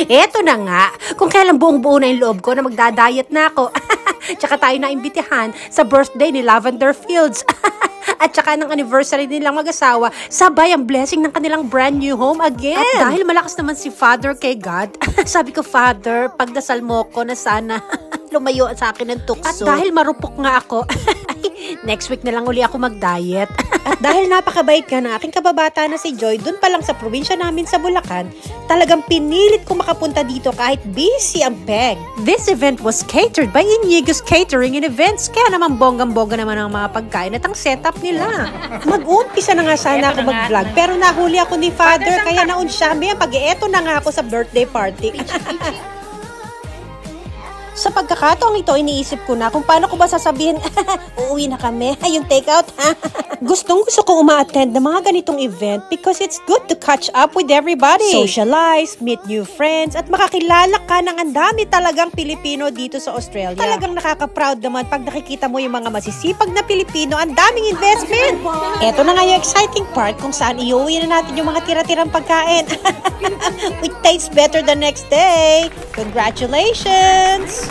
Eto na nga, kung kailan buong-buo na yung loob ko na magda-diet na ako. Tsaka tayo na imbitihan sa birthday ni Lavender Fields. At tsaka ng anniversary nilang mag-asawa, sabay ang blessing ng kanilang brand new home again. At dahil malakas naman si Father kay God, sabi ko, Father, pagdasal mo ko na sana lumayo sa akin ng tukso. At dahil marupok nga ako, next week na lang uli ako mag-diet. At dahil napakabait ka ng aking kababata na si Joy, dun pa lang sa probinsya namin sa Bulacan, talagang pinilit ko makapunta dito kahit busy ang peg. This event was catered by Inigo's Catering and Events, kaya naman bonggang-bongga naman ang mga pagkain at ang setup nila. Mag-uumpisa na nga sana ako mag-vlog, pero nahuli ako ni Father, kaya naunsyami ang pag-eto na nga ako sa birthday party. Sa pagkakataong ito, iniisip ko na kung paano ko ba sasabihin, uuwi na kami, yung take-out. Gustong-gusto kong uma-attend ng mga ganitong event because it's good to catch up with everybody. Socialize, meet new friends, at makakilala ka ng ang dami talagang Pilipino dito sa Australia. Talagang nakaka-proud naman pag nakikita mo yung mga masisipag na Pilipino, ang daming investment. Eto na nga yung exciting part kung saan iuwi na natin yung mga tira-tirang pagkain. It tastes better the next day. Congratulations!